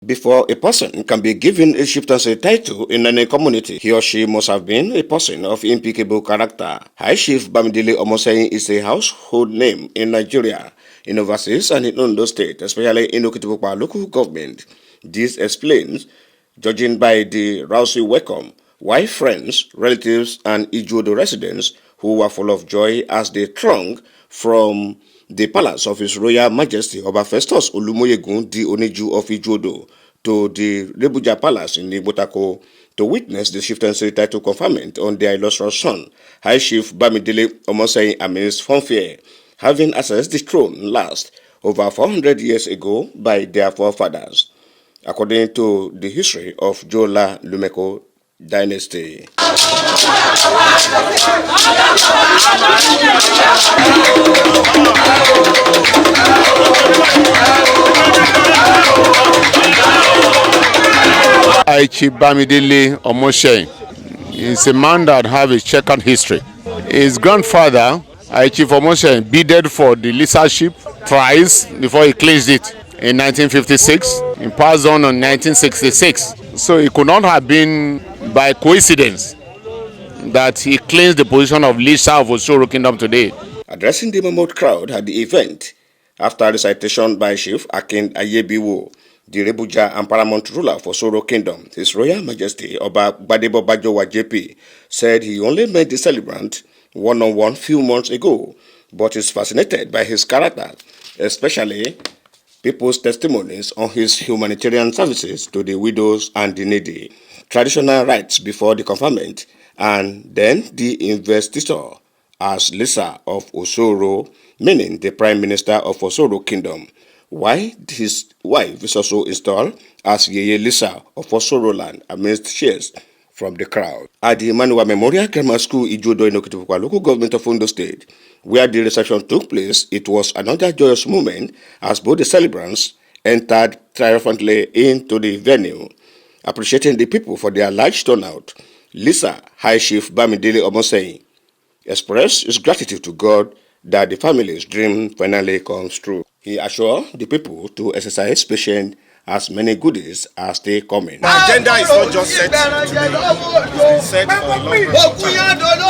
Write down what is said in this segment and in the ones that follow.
Before a person can be given a chieftaincy title in any community, he or she must have been a person of impeccable character. High Chief Bamidele Omosehin is a household name in Nigeria, in overseas and in Ondo State, especially in Okitipupa local government. This explains, judging by the rousy welcome, why friends, relatives and Ijodo residents who were full of joy as they thronged from the palace of His Royal Majesty Oba Festus Olumoyegun di Oniju of Ijodo to the Rebuja Palace in Igbotako to witness the chieftaincy title conferment on their illustrious son, High Chief Bamidele Omosehin amidst fanfare, having accessed the throne last over 400 years ago by their forefathers, according to the history of Jola Lumeko dynasty. Chief Bamidele Omosehin is a man that has a checkered history. His grandfather, Chief Omosehin, bidded for the leadership thrice before he clinched it in 1956. He passed on in 1966. So it could not have been by coincidence that he claims the position of leader of Osooro Kingdom today. Addressing the mammoth crowd at the event, after recitation by Chief Akin Ayebiwo, the Rebuja and paramount ruler for Osooro Kingdom, His Royal Majesty Oba Gbadebo Bajowa JP, said he only met the celebrant one-on-one few months ago, but is fascinated by his character, especially people's testimonies on his humanitarian services to the widows and the needy, traditional rites before the conferment, and then the investiture as Lisa of Osooro, meaning the Prime Minister of Osooro Kingdom, while his wife is also installed as Yeye Lisa of Osooro land amidst cheers from the crowd. At the Emmanuel Memorial Grammar School Ijodo in Okitipupa local government of Ondo State, where the reception took place, it was another joyous moment as both the celebrants entered triumphantly into the venue. Appreciating the people for their large turnout, Lisa, High Chief Bamidele Omosehin, expressed his gratitude to God that the family's dream finally comes true. He assured the people to exercise patience as many goodies as they come in. The agenda is not just set today, it's been set for a long period of time.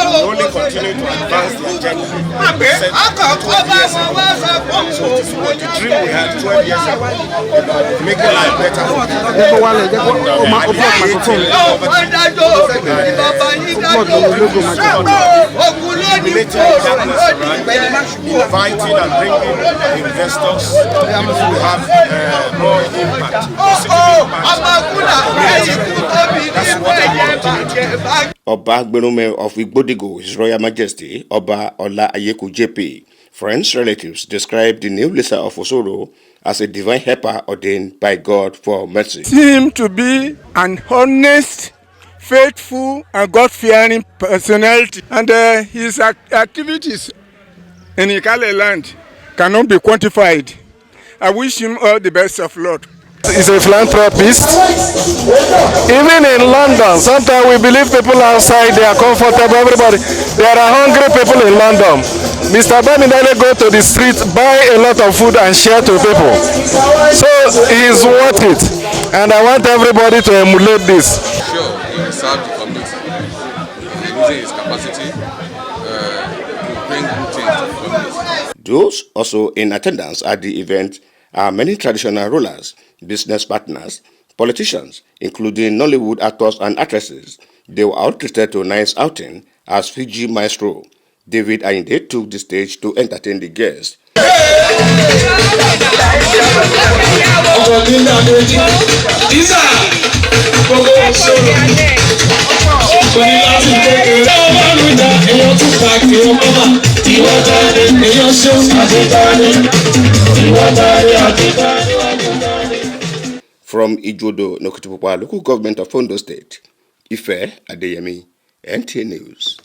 We only continue to advance the agenda set 12 years ago. So this was the dream we had 12 years ago, making life better for people. Inviting and bringing investors who have more impact. Oba Gberume of Igbodigo, His Royal Majesty Oba Ola Ayeku JP, friends, relatives described the new Lisa of Osooro as a divine helper ordained by God for mercy. Seemed to be an honest, faithful, and God-fearing personality, and his activities in Ikale land cannot be quantified. I wish him all the best of luck. He's a philanthropist. Even in London, sometimes we believe people outside, they are comfortable, everybody. There are hungry people in London. Mr. Bamidele go to the street, buy a lot of food and share to people. So he is worth it. And I want everybody to emulate this. Sure, he will serve the community. Using his capacity to bring good things to the community. Those also in attendance at the event are many traditional rulers, business partners, politicians, including Nollywood actors and actresses. They were all treated to a nice outing as Fiji maestro David Ayinde took the stage to entertain the guests. From Ijodo, Okitipupa local government of Ondo State, Ife Adeyemi, NTA News.